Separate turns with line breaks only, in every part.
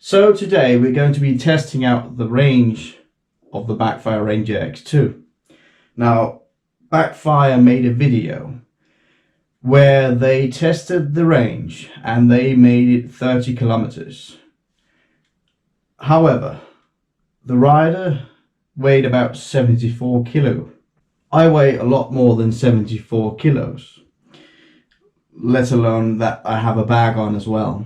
So today we're going to be testing out the range of the BACKFIRE Ranger X2. Now, BACKFIRE made a video where they tested the range and they made it 30 kilometers. However, the rider weighed about 74 kilo. I weigh a lot more than 74 kilos, let alone that I have a bag on as well.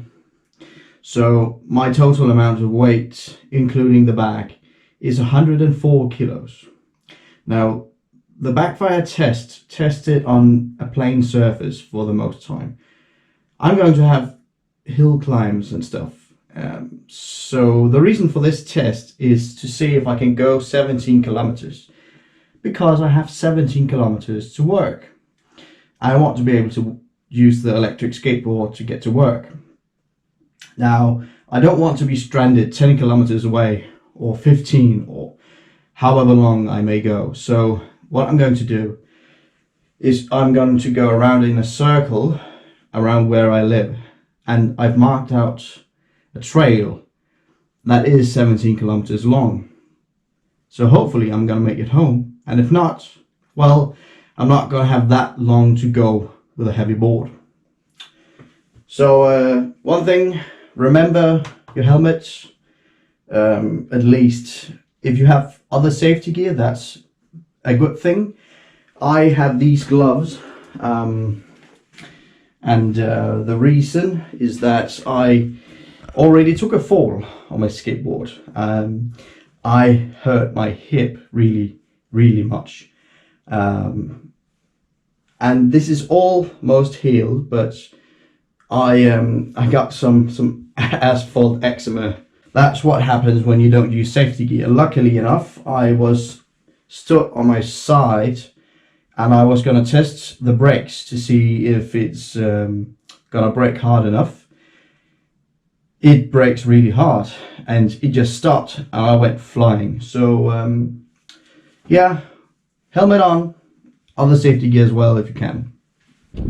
So my total amount of weight, including the bag, is 104 kilos. Now, the BACKFIRE test tested on a plain surface for the most time. I'm going to have hill climbs and stuff. So the reason for this test is to see if I can go 17 kilometers, because I have 17 kilometers to work. I want to be able to use the electric skateboard to get to work. Now, I don't want to be stranded 10 kilometers away or 15 or however long I may go. So what I'm going to do is I'm going to go around in a circle around where I live, and I've marked out a trail that is 17 kilometers long. So hopefully I'm going to make it home, and if not, well, I'm not going to have that long to go with a heavy board. So one thing, remember your helmet. At least if you have other safety gear, that's a good thing. I have these gloves, and the reason is that I already took a fall on my skateboard. I hurt my hip really much, and this is almost healed, but I got some asphalt eczema. That's what happens when you don't use safety gear. Luckily enough, I was stood on my side and I was going to test the brakes to see if it's gonna brake hard enough. It brakes really hard and it just stopped and I went flying. So yeah, helmet on, other safety gear as well if you can.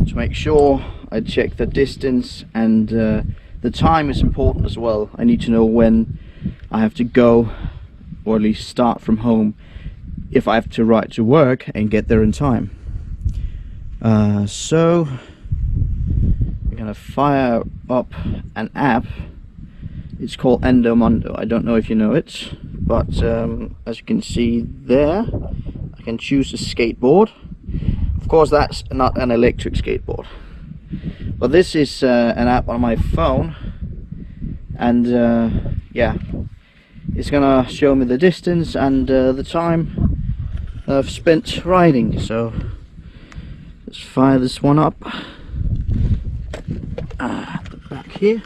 To make sure I check the distance, and the time is important as well. I need to know when I have to go, or at least start from home, if I have to ride to work and get there in time. So we're gonna fire up an app. It's called Endomondo. I don't know if you know it, but as you can see there, I can choose a skateboard. Of course, that's not an electric skateboard, but this is an app on my phone, and yeah, it's gonna show me the distance and the time I've spent riding. So let's fire this one up at the back here.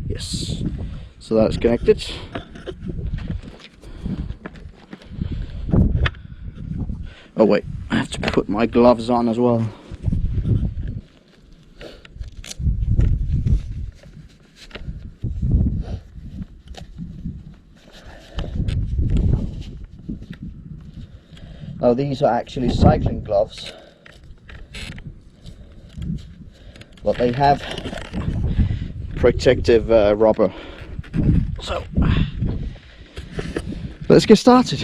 Yes, so that's connected. Oh wait, I have to put my gloves on as well. Now these are actually cycling gloves, but they have protective rubber. So let's get started.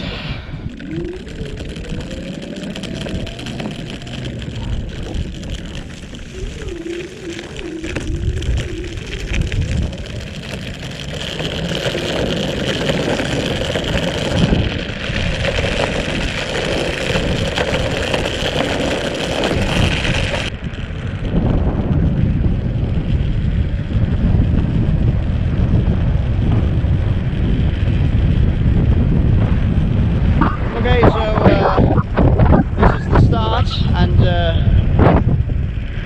Okay, so this is the start, and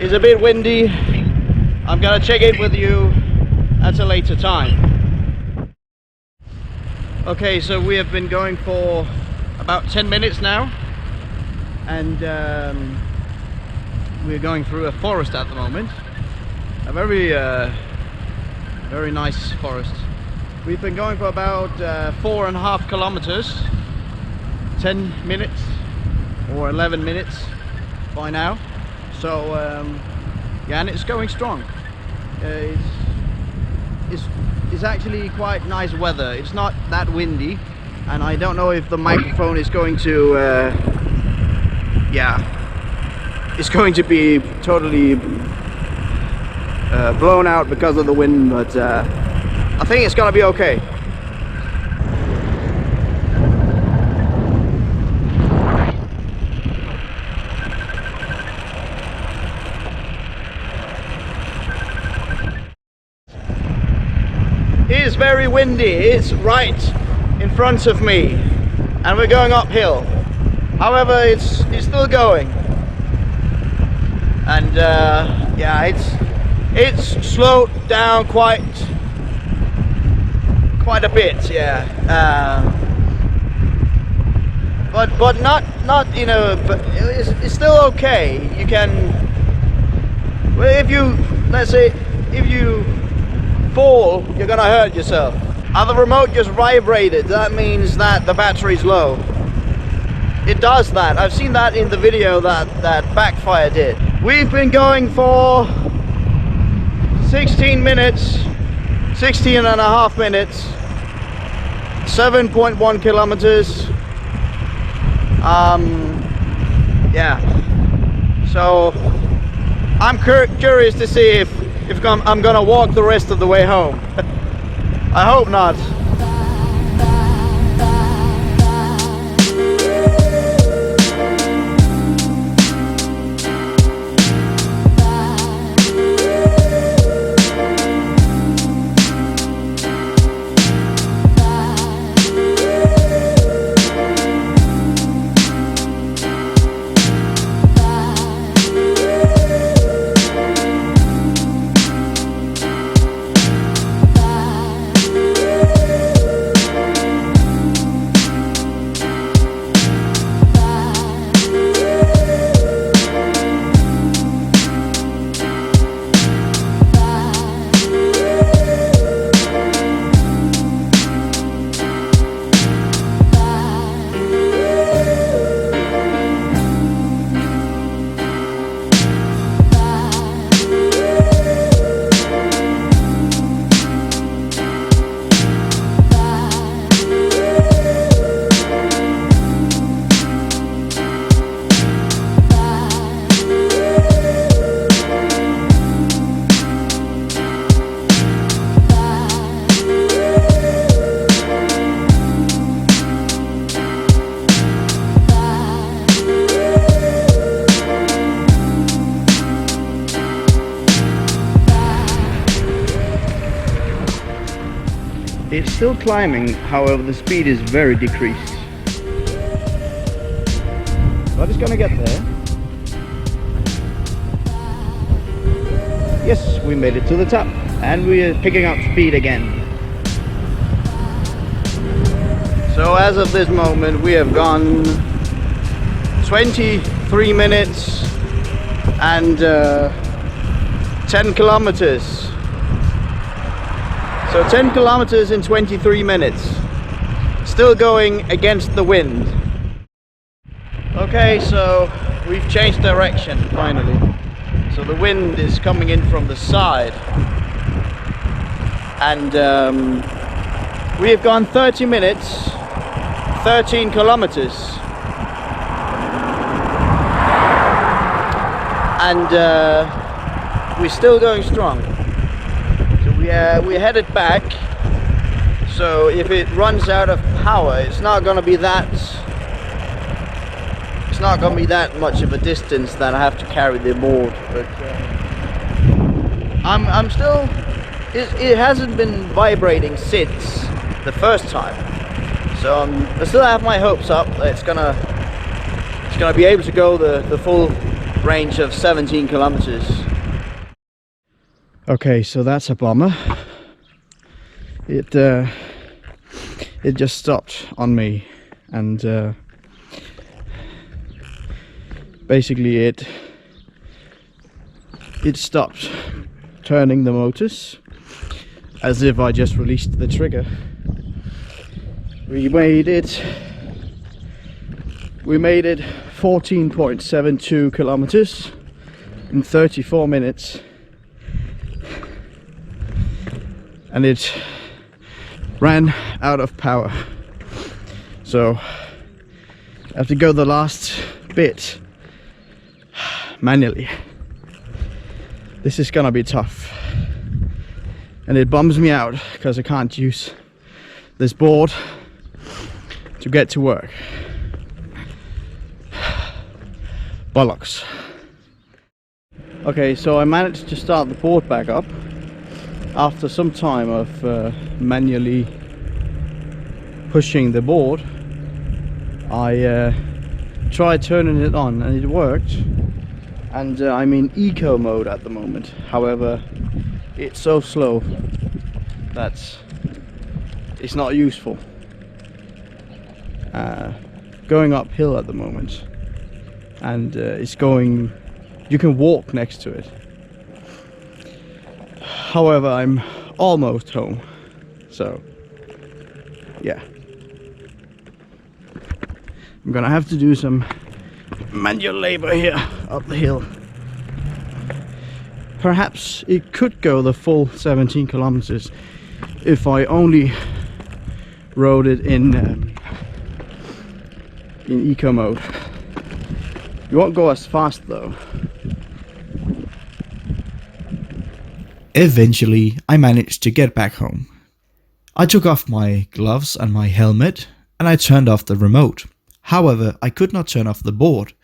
it's a bit windy. I'm gonna check in with you at a later time. Okay, so we have been going for about 10 minutes now, and we're going through a forest at the moment. A very nice forest. We've been going for about 4.5 kilometers. 10 minutes or 11 minutes, by now. So yeah, and it's going strong. It's actually quite nice weather. It's not that windy, and I don't know if the microphone is going to yeah, it's going to be totally blown out because of the wind, but I think it's gonna be okay. It is very windy. It's right in front of me, and we're going uphill. However, it's still going, and yeah, it's slowed down quite a bit, yeah. But not you know, but it's still okay. You can, well, if you, let's say, if you fall, you're gonna hurt yourself. The remote just vibrated. That means that the battery's low. It does that. I've seen that in the video that Backfire did. We've been going for 16 minutes, 16 and a half minutes, 7.1 kilometers. Yeah. So I'm curious to see if I'm gonna walk the rest of the way home. I hope not. It's still climbing, however the speed is very decreased. But it's gonna get there. Yes, we made it to the top, and we are picking up speed again. So as of this moment, we have gone 23 minutes and 10 kilometers. So 10 kilometers in 23 minutes. Still going against the wind. Okay, so we've changed direction finally. So the wind is coming in from the side. And we have gone 30 minutes, 13 kilometers. And we're still going strong. We're headed back, so if it runs out of power, it's not gonna be that much of a distance that I have to carry the board. But I'm still, it hasn't been vibrating since the first time, so I still have my hopes up that it's gonna be able to go the full range of 17 kilometers. Okay, so that's a bummer. It just stopped on me, and basically it stopped turning the motors as if I just released the trigger. We made it We made it 14.72 kilometers in 34 minutes, and it ran out of power, so I have to go the last bit manually. This is gonna be tough, and it bums me out because I can't use this board to get to work. Bollocks. Okay, so I managed to start the board back up after some time of manually pushing the board. I tried turning it on and it worked, and I'm in eco mode at the moment. However, it's so slow that it's not useful. Going uphill at the moment, and it's going, you can walk next to it. However, I'm almost home, so yeah, I'm gonna have to do some manual labor here up the hill. Perhaps it could go the full 17 kilometers if I only rode it in eco mode. You won't go as fast though.
Eventually, I managed to get back home. I took off my gloves and my helmet, and I turned off the remote. However, I could not turn off the board.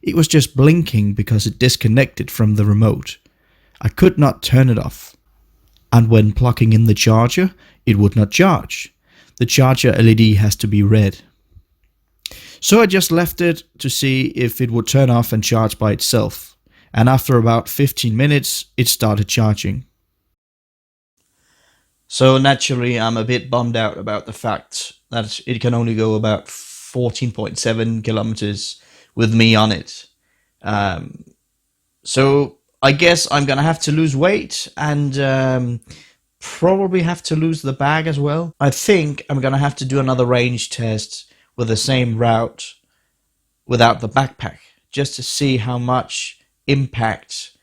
It was just blinking because it disconnected from the remote. I could not turn it off. And when plugging in the charger, it would not charge. The charger LED has to be red. So I just left it to see if it would turn off and charge by itself. And after about 15 minutes, it started charging. So naturally, I'm a bit bummed out about the fact that it can only go about 14.7 kilometers with me on it. So I guess I'm gonna have to lose weight and probably have to lose the bag as well. I think I'm gonna have to do another range test with the same route without the backpack, just to see how much impact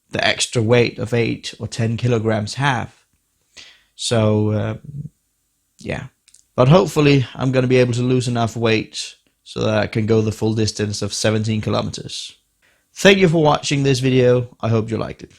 the extra weight of 8 or 10 kilograms have. So yeah, but hopefully I'm going to be able to lose enough weight so that I can go the full distance of 17 kilometers. Thank you for watching this video. I hope you liked it.